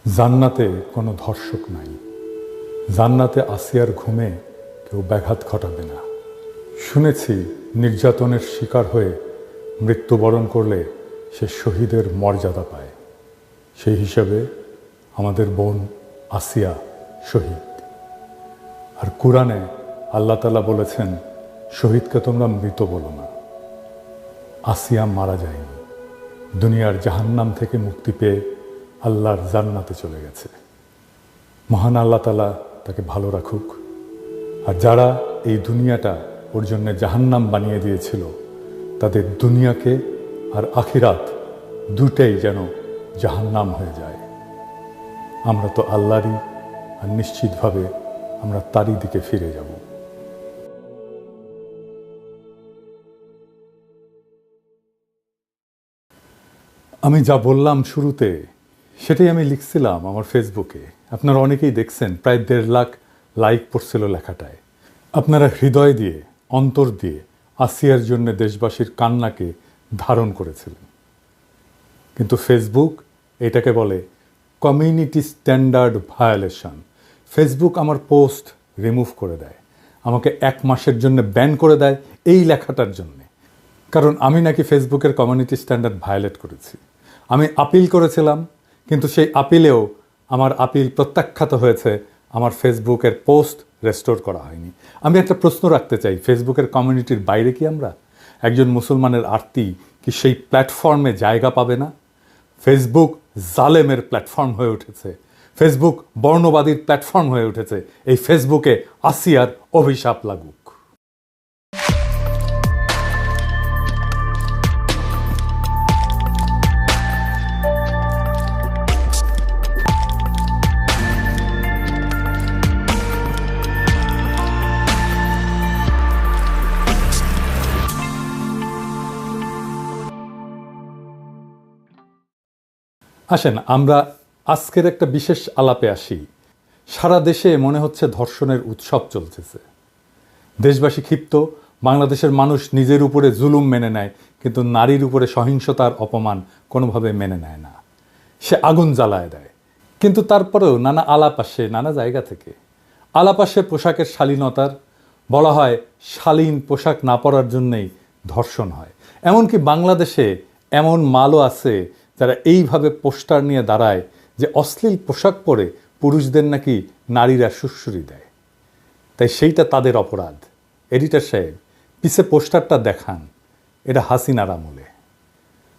জান্নাতে কোনো ধর্ষক নাই। জান্নাতে আসিয়ার ঘুমে কেউ ব্যাঘাত ঘটাবে না। শুনেছি নির্যাতনের শিকার হয়ে মৃত্যুবরণ করলে সে শহীদের মর্যাদা পায়। সেই হিসাবে আমাদের বোন আসিয়া শহীদ। আর কুরআনে আল্লাহ তাআলা বলেছেন, শহীদকে তোমরা মৃত বলো না। আসিয়া মারা যায়নি, দুনিয়ার জাহান্নাম থেকে মুক্তি পেয়ে আল্লাহর জান্নাতে চলে গেছে। মহান আল্লাহ তাআলা তাকে ভালো রাখুক। আর যারা এই দুনিয়াটা ওর জন্য জাহান্নাম বানিয়ে দিয়েছিল, তাদের দুনিয়াকে আর আখিরাত দুটাই যেন জাহান্নাম হয়ে যায়। আমরা তো আল্লাহরই, আর নিশ্চিতভাবে আমরা তারই দিকে ফিরে যাব। আমি যা বললাম শুরুতে, সেটাই আমি লিখছিলাম আমার ফেসবুকে। আপনারা অনেকেই দেখছেন, প্রায় 1.5 লাখ লাইক পড়ছিল লেখাটায়। আপনারা হৃদয় দিয়ে, অন্তর দিয়ে আসিয়ার জন্য দেশবাসীর কান্নাকে ধারণ করেছিলেন। কিন্তু ফেসবুক এটাকে বলে কমিউনিটি স্ট্যান্ডার্ড ভায়োলেশন। ফেসবুক আমার পোস্ট রিমুভ করে দেয়, আমাকে 1 মাসের জন্য ব্যান করে দেয় এই লেখাটার জন্যে। কারণ আমি নাকি ফেসবুকের কমিউনিটি স্ট্যান্ডার্ড ভায়োলেট করেছি। আমি আপিল করেছিলাম, কিন্তু সেই আপিলেও আমার আপিল প্রত্যাখ্যাত হয়েছে, আমার ফেসবুকের পোস্ট রেস্টোর করা হয়নি। আমি একটা প্রশ্ন রাখতে চাই, ফেসবুকের কমিউনিটির বাইরে কি আমরা? একজন মুসলমানের আরতি কি সেই প্ল্যাটফর্মে জায়গা পাবে না? ফেসবুক জালেমের প্ল্যাটফর্ম হয়ে উঠেছে, ফেসবুক বর্ণবাদীর প্ল্যাটফর্ম হয়ে উঠেছে। এই ফেসবুকে আসিয়ার অভিশাপ লাগুক। আসেন আমরা আজকের একটা বিশেষ আলাপে আসি। সারা দেশে মনে হচ্ছে ধর্ষণের উৎসব চলতেছে। দেশবাসী ক্ষিপ্ত, বাংলাদেশের মানুষ নিজের উপরে জুলুম মেনে নেয়, কিন্তু নারীর উপরে সহিংসতার অপমান কোনোভাবে মেনে নেয় না। সে আগুন জ্বালায় দেয়। কিন্তু তারপরেও নানা আলাপ আসে নানা জায়গা থেকে। আলাপ আসে পোশাকের শালীনতার। বলা হয় শালীন পোশাক না পরার জন্যেই ধর্ষণ হয়। এমনকি বাংলাদেশে এমন মালও আছে যারা এইভাবে পোস্টার নিয়ে দাঁড়ায় যে অশ্লীল পোশাক পরে পুরুষদের নাকি নারীরা সুড়সুড়ি দেয়। তাই সেইটা তাদের অপরাধ। এডিটর সাহেব, পিছে পোস্টারটা দেখান, এটা হাসিনার আমলে।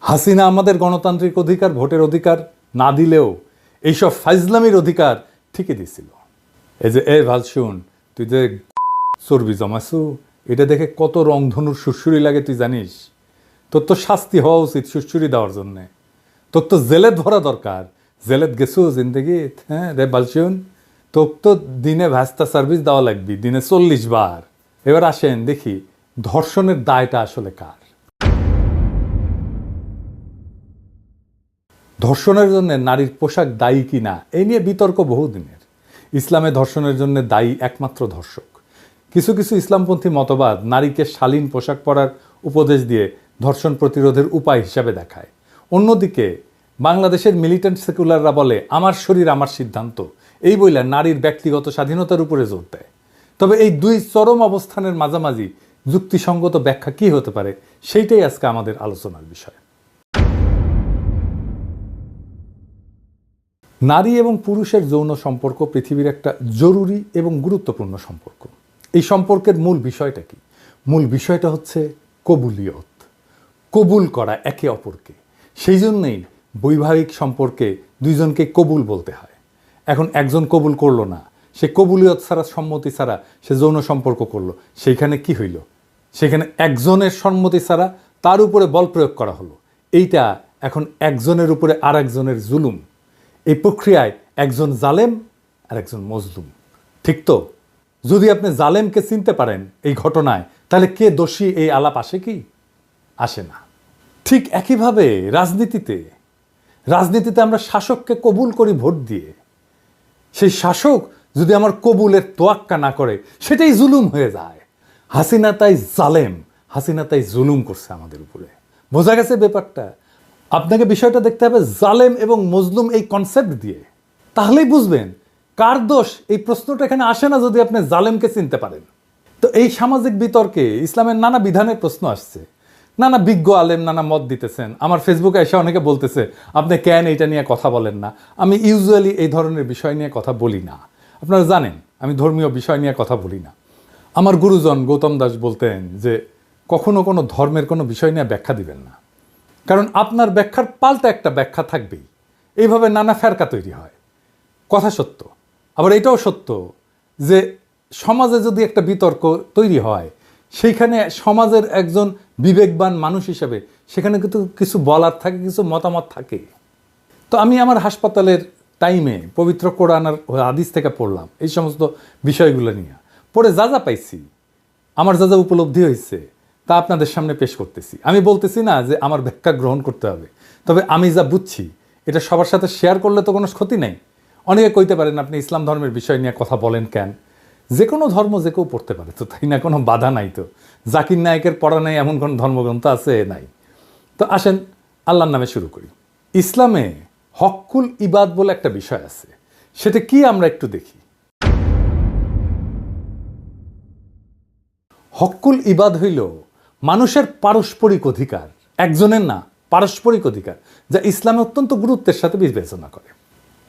হাসিনা আমাদের গণতান্ত্রিক অধিকার, ভোটের অধিকার না দিলেও এইসব ফাইজলামির অধিকার ঠিকই দিছিল। এই যে ভাল শুন, তুই যে চর্বি জমাছু, এটা দেখে কত রংধনুর সুরসুরি লাগে তুই জানিস? তোর তো শাস্তি হওয়া উচিত সুরসুরি দেওয়ার জন্যে। তোর তো জেলেত ভরা দরকার। জেলেত গেছু জিন্দগি, হ্যাঁ রে বালশুন, তোর তো দিনে ভ্যাস্তা সার্ভিস দেওয়া লাগবি, দিনে 40 বার। এবার আসেন দেখি ধর্ষণের দায়টা আসলে কার। ধর্ষণের জন্য নারীর পোশাক দায়ী কি না, এই নিয়ে বিতর্ক বহুদিনের। ইসলামে ধর্ষণের জন্য দায়ী একমাত্র ধর্ষক। কিছু কিছু ইসলামপন্থী মতবাদ নারীকে শালীন পোশাক পরার উপদেশ দিয়ে ধর্ষণ প্রতিরোধের উপায় হিসাবে দেখায়। অন্যদিকে বাংলাদেশের মিলিটেন্ট সেকুলাররা বলে আমার শরীর আমার সিদ্ধান্ত, এই বইলা নারীর ব্যক্তিগত স্বাধীনতার উপরে জোর দেয়। তবে এই দুই চরম অবস্থানের মাঝামাঝি যুক্তিসঙ্গত ব্যাখ্যা কি হতে পারে, সেইটাই আজকে আমাদের আলোচনার বিষয়। নারী এবং পুরুষের যৌন সম্পর্ক পৃথিবীর একটা জরুরি এবং গুরুত্বপূর্ণ সম্পর্ক। এই সম্পর্কের মূল বিষয়টা কি? মূল বিষয়টা হচ্ছে কবুলিয়ত, কবুল করা একে অপরকে। সেই জন্যেই বৈবাহিক সম্পর্কে দুইজনকে কবুল বলতে হয়। এখন একজন কবুল করলো না, সে কবুলিয়ত ছাড়া, সম্মতি ছাড়া সে যৌন সম্পর্ক করলো, সেইখানে কি হইল? সেখানে একজনের সম্মতি ছাড়া তার উপরে বল প্রয়োগ করা হলো। এইটা এখন একজনের উপরে আর একজনের জুলুম। এই প্রক্রিয়ায় একজন জালেম আর একজন মজলুম। ঠিক তো? যদি আপনি জালেমকে চিনতে পারেন এই ঘটনায়, তাহলে কে দোষী এই আলাপ আসে কি? আসে না। ঠিক একইভাবে রাজনীতিতে আমরা শাসককে কবুল করি ভোট দিয়ে। সেই শাসক যদি আমার কবুলের তোয়াক্কা না করে, সেটাই জুলুম হয়ে যায়। হাসিনা তাই জালেম, হাসিনা তাই জুলুম করছে আমাদের উপরে। বোঝা গেছে ব্যাপারটা? আপনাকে বিষয়টা দেখতে হবে জালেম এবং মজলুম এই কনসেপ্ট দিয়ে। তাহলেই বুঝবেন কার দোষ। এই প্রশ্নটা এখানে আসে না যদি আপনি জালেমকে চিনতে পারেন। তো এই সামাজিক বিতর্কে ইসলামের নানা বিধানের প্রশ্ন আসছে, নানা বিজ্ঞ আলেম নানা মত দিতেছেন। আমার ফেসবুকে এসে অনেকে বলতেছে আপনি কেন এটা নিয়ে কথা বলেন না। আমি ইউজুয়ালি এই ধরনের বিষয় নিয়ে কথা বলি না, আপনারা জানেন আমি ধর্মীয় বিষয় নিয়ে কথা বলি না। আমার গুরুজন গৌতম দাস বলতেন যে কখনো কোনো ধর্মের কোনো বিষয় নিয়ে ব্যাখ্যা দিবেন না, কারণ আপনার ব্যাখ্যার পাল্টা একটা ব্যাখ্যা থাকবেই। এইভাবে নানা ফেরকা তৈরি হয়। কথা সত্য, আবার এটাও সত্য যে সমাজে যদি একটা বিতর্ক তৈরি হয়, সেইখানে সমাজের একজন বিবেকবান মানুষ হিসেবে সেখানে কিন্তু কিছু বলার থাকে, কিছু মতামত থাকে। তো আমি আমার হাসপাতালের টাইমে পবিত্র কোরআন আর হাদিস থেকে পড়লাম এই সমস্ত বিষয়গুলো নিয়ে। পড়ে যা যা পাইছি, আমার যা যা উপলব্ধি হয়েছে তা আপনাদের সামনে পেশ করতেছি। আমি বলতেছি না যে আমার ব্যাখ্যা গ্রহণ করতে হবে, তবে আমি যা বুঝছি এটা সবার সাথে শেয়ার করলে তো কোনো ক্ষতি নেই। অনেকে কইতে পারেন আপনি ইসলাম ধর্মের বিষয় নিয়ে কথা বলেন কেন? যে কোনো ধর্ম যে কেউ পড়তে পারে তো, তাই না? কোনো বাধা নাই তো। জাকির নায়কের পড়া নাই এমন কোন ধর্মগ্রন্থ আছে? নাই। তো আসেন আল্লাহর নামে শুরু করি। ইসলামে হক্কুল ইবাদ বলে একটা বিষয় আছে, সেটা কি আমরা একটু দেখি। হক্কুল ইবাদ হইল মানুষের পারস্পরিক অধিকার, একজনের না, পারস্পরিক অধিকার, যা ইসলামে অত্যন্ত গুরুত্বের সাথে বিবেচনা করে।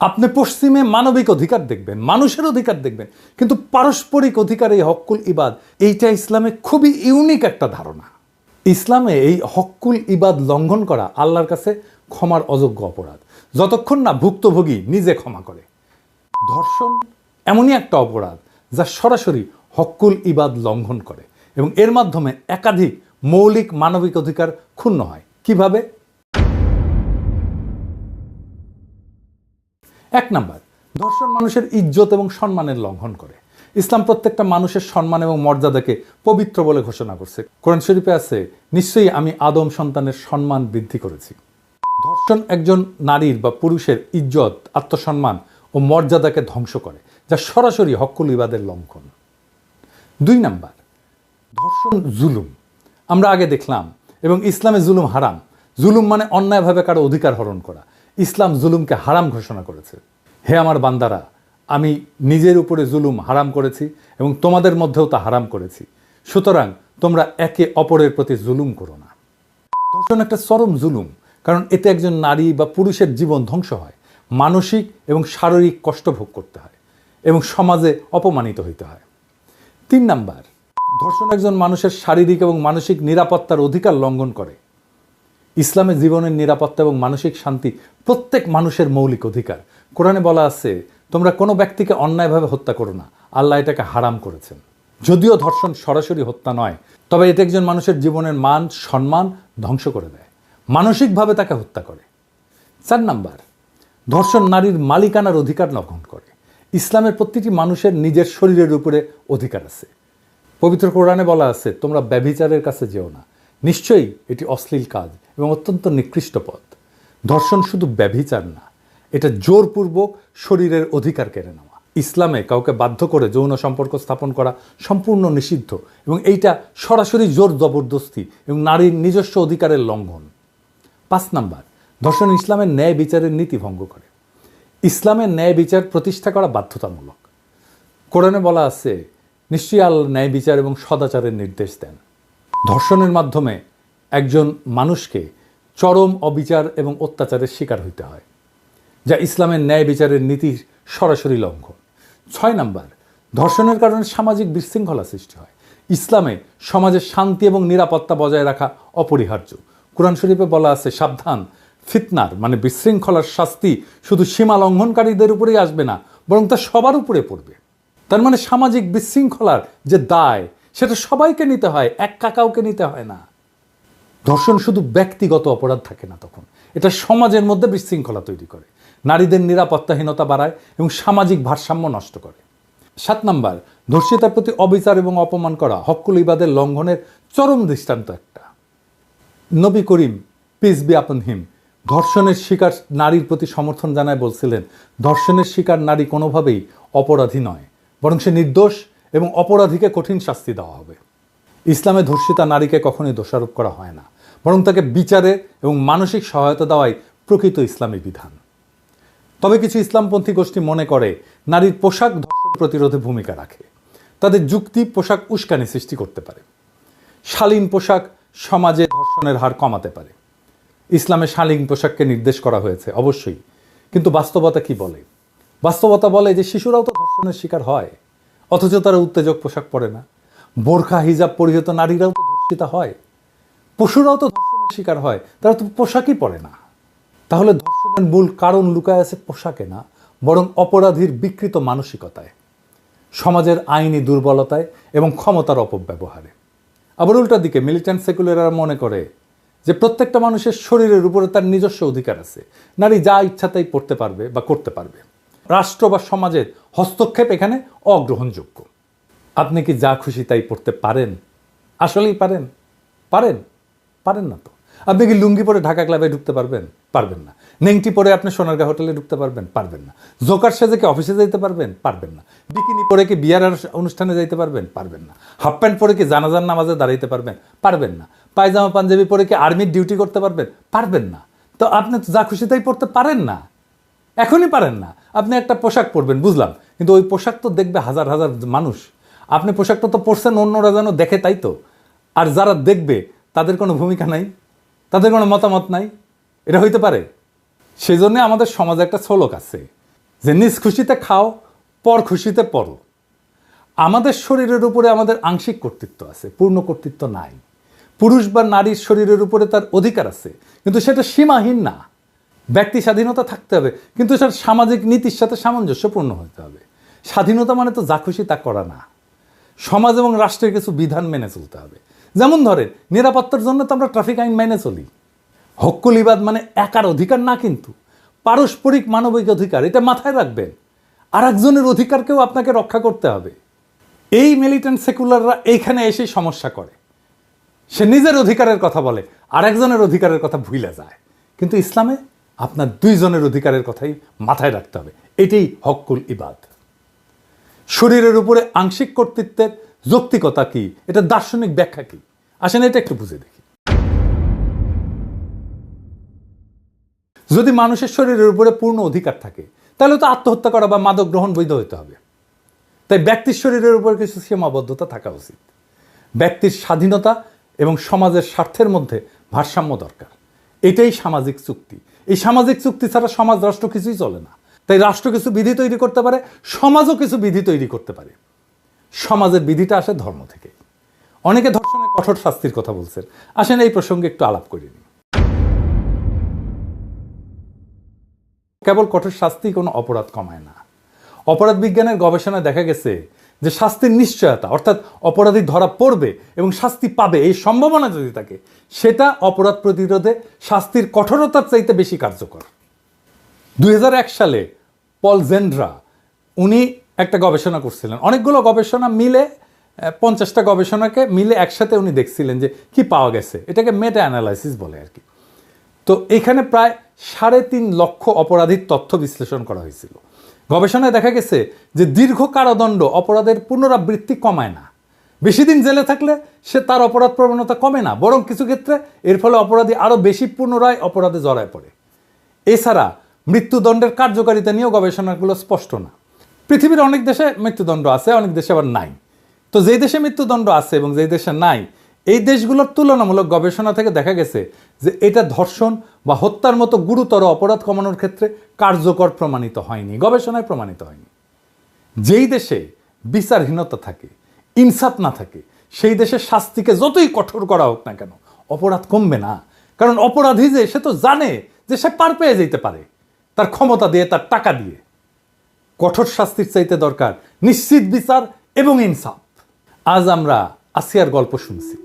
আপনি পশ্চিমে মানবিক অধিকার দেখবেন, মানুষের অধিকার দেখবেন, কিন্তু পারস্পরিক অধিকার, এই হক্কুল ইবাদ, এইটা ইসলামে খুবই ইউনিক একটা ধারণা। ইসলামে এই হক্কুল ইবাদ লঙ্ঘন করা আল্লাহর কাছে ক্ষমার অযোগ্য অপরাধ, যতক্ষণ না ভুক্তভোগী নিজে ক্ষমা করে। ধর্ষণ এমনই একটা অপরাধ যা সরাসরি হক্কুল ইবাদ লঙ্ঘন করে এবং এর মাধ্যমে একাধিক মৌলিক মানবিক অধিকার ক্ষুণ্ণ হয়। কিভাবে? এক নাম্বার, ধর্ষণ মানুষের ইজ্জত এবং সম্মানের লঙ্ঘন করে। ইসলাম প্রত্যেকটা মানুষের সম্মান এবং মর্যাদাকে পবিত্র বলে ঘোষণা করছে। কোরআন শরীফে আছে, নিশ্চয়ই আমি আদম সন্তানের সম্মান বৃদ্ধি করেছি। ধর্ষণ একজন নারীর বা পুরুষের ইজ্জত, আত্মসম্মান ও মর্যাদাকে ধ্বংস করে, যা সরাসরি হক্কুল ইবাদের লঙ্ঘন। দুই নাম্বার, ধর্ষণ জুলুম। আমরা আগে দেখলাম এবং ইসলামে জুলুম হারাম। জুলুম মানে অন্যায়ভাবে কারো অধিকার হরণ করা। ইসলাম জুলুমকে হারাম ঘোষণা করেছে। হে আমার বান্দারা, আমি নিজের উপরে জুলুম হারাম করেছি এবং তোমাদের মধ্যেও তা হারাম করেছি, সুতরাং তোমরা একে অপরের প্রতি জুলুম করো না। ধর্ষণ একটা চরম জুলুম, কারণ এতে একজন নারী বা পুরুষের জীবন ধ্বংস হয়, মানসিক এবং শারীরিক কষ্ট ভোগ করতে হয় এবং সমাজে অপমানিত হইতে হয়। তিন নাম্বার, ধর্ষণ একজন মানুষের শারীরিক এবং মানসিক নিরাপত্তার অধিকার লঙ্ঘন করে। ইসলামে জীবনের নিরাপত্তা এবং মানসিক শান্তি প্রত্যেক মানুষের মৌলিক অধিকার। কোরআনে বলা আছে, তোমরা কোনো ব্যক্তিকে অন্যায়ভাবে হত্যা করো না, আল্লাহ এটাকে হারাম করেছেন। যদিও ধর্ষণ সরাসরি হত্যা নয়, তবে এটা একজন মানুষের জীবনের মান সম্মান ধ্বংস করে দেয়, মানসিকভাবে তাকে হত্যা করে। চার নাম্বার, ধর্ষণ নারীর মালিকানার অধিকার লঙ্ঘন করে। ইসলামের প্রতিটি মানুষের নিজের শরীরের উপরে অধিকার আছে। পবিত্র কোরআনে বলা আছে, তোমরা ব্যভিচারের কাছে যেও না, নিশ্চয়ই এটি অশ্লীল কাজ এবং অত্যন্ত নিকৃষ্ট পথ। ধর্ষণ শুধু ব্যভিচার না, এটা জোরপূর্বক শরীরের অধিকার কেড়ে নেওয়া। ইসলামে কাউকে বাধ্য করে যৌন সম্পর্ক স্থাপন করা সম্পূর্ণ নিষিদ্ধ এবং এইটা সরাসরি জোর জবরদস্তি এবং নারীর নিজস্ব অধিকারের লঙ্ঘন। পাঁচ নাম্বার, ধর্ষণ ইসলামের ন্যায় বিচারের নীতি ভঙ্গ করে। ইসলামের ন্যায় বিচার প্রতিষ্ঠা করা বাধ্যতামূলক। কোরআনে বলা আছে, নিশ্চয়ই আল্লাহ ন্যায় বিচার এবং সদাচারের নির্দেশ দেন। ধর্ষণের মাধ্যমে একজন মানুষকে চরম অবিচার এবং অত্যাচারের শিকার হইতে হয়, যা ইসলামের ন্যায় বিচারের নীতির সরাসরি লঙ্ঘন। ছয় নাম্বার, ধর্ষণের কারণে সামাজিক বিশৃঙ্খলা সৃষ্টি হয়। ইসলামে সমাজের শান্তি এবং নিরাপত্তা বজায় রাখা অপরিহার্য। কোরআন শরীফে বলা আছে, সাবধান, ফিতনার মানে বিশৃঙ্খলার শাস্তি শুধু সীমা লঙ্ঘনকারীদের উপরেই আসবে না, বরং তা সবার উপরে পড়বে। তার মানে সামাজিক বিশৃঙ্খলার যে দায়, সেটা সবাইকে নিতে হয়, একা কাউকে নিতে হয় না। ধর্ষণ শুধু ব্যক্তিগত অপরাধ থাকে না, তখন এটা সমাজের মধ্যে বিশৃঙ্খলা তৈরি করে, নারীদের নিরাপত্তাহীনতা বাড়ায় এবং সামাজিক ভারসাম্য নষ্ট করে। সাত নাম্বার, ধর্ষিতার প্রতি অবিচার এবং অপমান করা হক্কুল ইবাদের লঙ্ঘনের চরম দৃষ্টান্ত একটা। নবী করিম পিস বি আপন হিম ধর্ষণের শিকার নারীর প্রতি সমর্থন জানায় বলছিলেন, ধর্ষণের শিকার নারী কোনোভাবেই অপরাধী নয়, বরং সে নির্দোষ এবং অপরাধীকে কঠিন শাস্তি দেওয়া হবে। ইসলামে ধর্ষিতা নারীকে কখনোই দোষারোপ করা হয় না, বরং তাকে বিচারে এবং মানসিক সহায়তা দেওয়াই প্রকৃত ইসলামী বিধান। তবে কিছু ইসলামপন্থী গোষ্ঠী মনে করে নারীর পোশাক ধর্ষণ প্রতিরোধে ভূমিকা রাখে। তাদের যুক্তি, পোশাক উস্কানি সৃষ্টি করতে পারে। শালীন পোশাক সমাজে ধর্ষণের হার কমাতে পারে। ইসলামে শালীন পোশাককে নির্দেশ করা হয়েছে অবশ্যই, কিন্তু বাস্তবতা কি বলে? বাস্তবতা বলে যে শিশুরাও তো ধর্ষণের শিকার হয়, অথচ তারা উত্তেজক পোশাক পরে না। বোরখা হিজাব পরিহিত নারীরাও তো ধর্ষিতা হয়, পশুরাও তো ধর্ষণের শিকার হয়, তারা তো পোশাকই পরে না। তাহলে ধর্ষণের মূল কারণ লুকায় আছে পোশাকে না, বরং অপরাধীর বিকৃত মানসিকতায়, সমাজের আইনি দুর্বলতায় এবং ক্ষমতার অপব্যবহারে। আবার উল্টা দিকে মিলিট্যান্ট সেকুলাররা মনে করে যে প্রত্যেকটা মানুষের শরীরের উপরে তার নিজস্ব অধিকার আছে, নারী যা ইচ্ছা তাই পড়তে পারবে বা করতে পারবে। রাষ্ট্র বা সমাজের হস্তক্ষেপ এখানে অগ্রহণযোগ্য। আপনি কি যা খুশি তাই পড়তে পারেন? আসলেই পারেন? পারেন? পারেন না তো। আপনি কি লুঙ্গি পরে ঢাকা ক্লাবে ঢুকতে পারবেন? পারবেন না। নেংটি পরে আপনি সোনারগাঁ হোটেলে ঢুকতে পারবেন? পারবেন না। জোকার সেজে কি অফিসে যেতে পারবেন? পারবেন না। বিকিনি পরে কি বিয়ার অনুষ্ঠানে যাইতে পারবেন? পারবেন না। হাফ প্যান্ট পরে কি জানাজার নামাজে দাঁড়াইতে পারবেন? পারবেন না। পায়জামা পাঞ্জাবি পরে কি আর্মির ডিউটি করতে পারবেন? পারবেন না। তো আপনি তো যা খুশি তাই পড়তে পারেন না, এখনই পারেন না। আপনি একটা পোশাক পরবেন বুঝলাম, কিন্তু ওই পোশাক তো দেখবে হাজার হাজার মানুষ। আপনি পোশাকটা তো পরছেন অন্যরা যেন দেখে, তাই তো। আর যারা দেখবে তাদের কোনো ভূমিকা নাই, তাদের কোনো মতামত নাই, এটা হইতে পারে? সেই জন্যে আমাদের সমাজে একটা শ্লোক আছে যে নিজ খুশিতে খাও, পর খুশিতে পড়ো। আমাদের শরীরের উপরে আমাদের আংশিক কর্তৃত্ব আছে, পূর্ণ কর্তৃত্ব নাই। পুরুষ বা নারীর শরীরের উপরে তার অধিকার আছে, কিন্তু সেটা সীমাহীন না। ব্যক্তি স্বাধীনতা থাকতে হবে, কিন্তু সেটা সামাজিক নীতির সাথে সামঞ্জস্যপূর্ণ হতে হবে। স্বাধীনতা মানে তো যা খুশি তা করা না। সমাজ এবং রাষ্ট্রের কিছু বিধান মেনে চলতে হবে। যেমন ধরেন, নিরাপত্তার জন্য তো আমরা ট্রাফিক আইন মেনে চলি। হক্কুল ইবাদ মানে একার অধিকার না, কিন্তু পারস্পরিক মানবিক অধিকার, এটা মাথায় রাখবেন। আর একজনের অধিকারকেও আপনাকে রক্ষা করতে হবে। এই মিলিটেন্ট সেকুলাররা এইখানে এসে সমস্যা করে। সে নিজের অধিকারের কথা বলে, আর একজনের অধিকারের কথা ভুলে যায়। কিন্তু ইসলামে আপনার দুইজনের অধিকারের কথাই মাথায় রাখতে হবে। এটাই হক্কুল ইবাদ। শরীরের উপরে আংশিক কর্তৃত্বের যৌক্তিকতা কি, এটা দার্শনিক ব্যাখ্যা কি, আসেন এটা একটু বুঝে দেখি। যদি মানুষের শরীরের উপরে পূর্ণ অধিকার থাকে, তাহলে তো আত্মহত্যা করা বা মাদক গ্রহণ বৈধ হতে হবে। তাই ব্যক্তির শরীরের উপর কিছু সীমাবদ্ধতা থাকা উচিত। ব্যক্তির স্বাধীনতা এবং সমাজের স্বার্থের মধ্যে ভারসাম্য দরকার। এটাই সামাজিক চুক্তি। এই সামাজিক চুক্তি ছাড়া সমাজ, রাষ্ট্র কিছুই চলে না। তাই রাষ্ট্র কিছু বিধি তৈরি করতে পারে, সমাজও কিছু বিধি তৈরি করতে পারে। সমাজের বিধিটা আসে ধর্ম থেকে। অনেকে ধর্ষণের কঠোর শাস্তির কথা বলছেন, আসেন এই প্রসঙ্গে একটু আলাপ করে নিই। কেবল কঠোর শাস্তি কোনো অপরাধ কমায় না। অপরাধ বিজ্ঞানের গবেষণায় দেখা গেছে যে শাস্তির নিশ্চয়তা, অর্থাৎ অপরাধী ধরা পড়বে এবং শাস্তি পাবে এই সম্ভাবনা যদি থাকে, সেটা অপরাধ প্রতিরোধে শাস্তির কঠোরতার চাইতে বেশি কার্যকর। 2001 সালে পল জেন্ড্রা উনি একটা গবেষণা করছিলেন। অনেকগুলো গবেষণা মিলে 50টা গবেষণাকে মিলে একসাথে উনি দেখছিলেন যে কি পাওয়া গেছে। এটাকে মেটা অ্যানালাইসিস বলে আর কি। তো এখানে প্রায় 3.5 লক্ষ অপরাধীর তথ্য বিশ্লেষণ করা হয়েছিল। গবেষণায় দেখা গেছে যে দীর্ঘ কারাদণ্ড অপরাধের পুনরাবৃত্তি কমায় না। বেশি দিন জেলে থাকলে সে তার অপরাধ প্রবণতা কমে না, বরং কিছু ক্ষেত্রে এর ফলে অপরাধী আরও বেশি পুনরায় অপরাধে জড়ায় পড়ে। এছাড়া মৃত্যুদণ্ডের কার্যকারিতা নিয়েও গবেষণাগুলো স্পষ্ট না। পৃথিবীর অনেক দেশে মৃত্যুদণ্ড আছে, অনেক দেশে আবার নাই। তো যেই দেশে মৃত্যুদণ্ড আছে এবং যেই দেশে নাই, এই দেশগুলোর তুলনামূলক গবেষণা থেকে দেখা গেছে যে এটা ধর্ষণ বা হত্যার মতো গুরুতর অপরাধ কমানোর ক্ষেত্রে কার্যকর প্রমাণিত হয়নি, গবেষণায় প্রমাণিত হয়নি। যেই দেশে বিচারহীনতা থাকে, ইনসাফ না থাকে, সেই দেশে শাস্তিকে যতই কঠোর করা হোক না কেন, অপরাধ কমবে না। কারণ অপরাধী যে সে তো জানে যে সে পার পেয়ে যেতে পারে তার ক্ষমতা দিয়ে, তার টাকা দিয়ে। কঠোর শাস্তির চাইতে দরকার নিশ্চিত বিচার এবং ইনসাফ। আজ আমরা আসিয়ার গল্প শুনছি,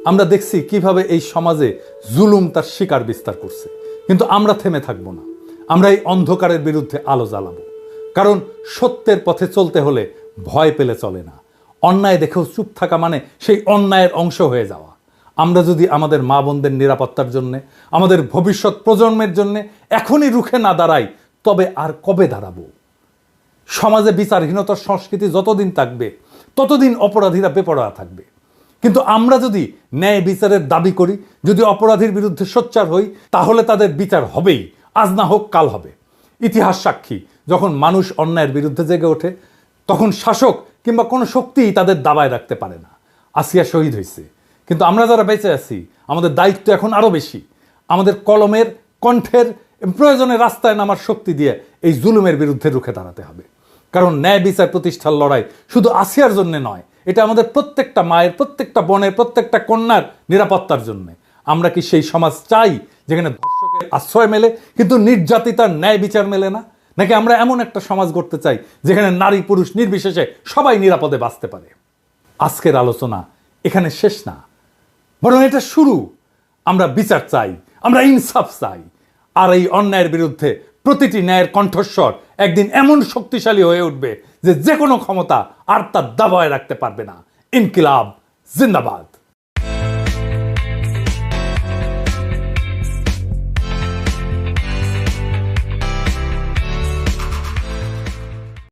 আমরা দেখছি কিভাবে এই সমাজে জুলুম তার শিকার বিস্তার করছে। কিন্তু আমরা থেমে থাকবো না, আমরা এই অন্ধকারের বিরুদ্ধে আলো জ্বালাবো। কারণ সত্যের পথে চলতে হলে ভয় পেলে চলে না। অন্যায় দেখেও চুপ থাকা মানে সেই অন্যায়ের অংশ হয়ে যাওয়া। আমরা যদি আমাদের মা বোনদের নিরাপত্তার জন্যে, আমাদের ভবিষ্যৎ প্রজন্মের জন্যে এখনই রুখে না দাঁড়াই, তবে আর কবে দাঁড়াবো? সমাজে বিচারহীনতার সংস্কৃতি যতদিন থাকবে, ততদিন অপরাধীরা বেপরোয়া থাকবে। কিন্তু আমরা যদি ন্যায় বিচারের দাবি করি, যদি অপরাধীর বিরুদ্ধে সোচ্চার হই, তাহলে তাদের বিচার হবেই, আজ না হোক কাল হবে। ইতিহাস সাক্ষী, যখন মানুষ অন্যায়ের বিরুদ্ধে জেগে ওঠে তখন শাসক কিংবা কোনো শক্তিই তাদের দাবায় রাখতে পারে না। আসিয়া শহীদ হয়েছে, কিন্তু আমরা যারা বেঁচে আছি আমাদের দায়িত্ব এখন আরও বেশি। আমাদের কলমের, কণ্ঠের, প্রয়োজনে রাস্তায় নামার শক্তি দিয়ে এই জুলুমের বিরুদ্ধে রুখে দাঁড়াতে হবে। কারণ ন্যায় বিচার প্রতিষ্ঠার লড়াই শুধু আসিয়ার জন্য নয়, এটা আমাদের প্রত্যেকটা মায়ের, প্রত্যেকটা বোনের, প্রত্যেকটা কন্যার নিরাপত্তার জন্য। আমরা কি সেই সমাজ চাই যেখানে ধর্ষকের আশ্রয় মেলে কিন্তু নির্যাতিতার ন্যায় বিচার মেলে না? নাকি আমরা এমন একটা সমাজ গড়তে চাই যেখানে নারী পুরুষ নির্বিশেষে সবাই নিরাপদে বাঁচতে পারে? আজকের আলোচনা এখানে শেষ না, বরং এটা শুরু। আমরা বিচার চাই, আমরা ইনসাফ চাই। আর এই অন্যায়ের বিরুদ্ধে প্রতিটি ন্যায়ের কণ্ঠস্বর একদিন এমন শক্তিশালী হয়ে উঠবে যে কোনো ক্ষমতা আর তার দাবায় রাখতে পারবে না। ইনকিলাব জিন্দাবাদ।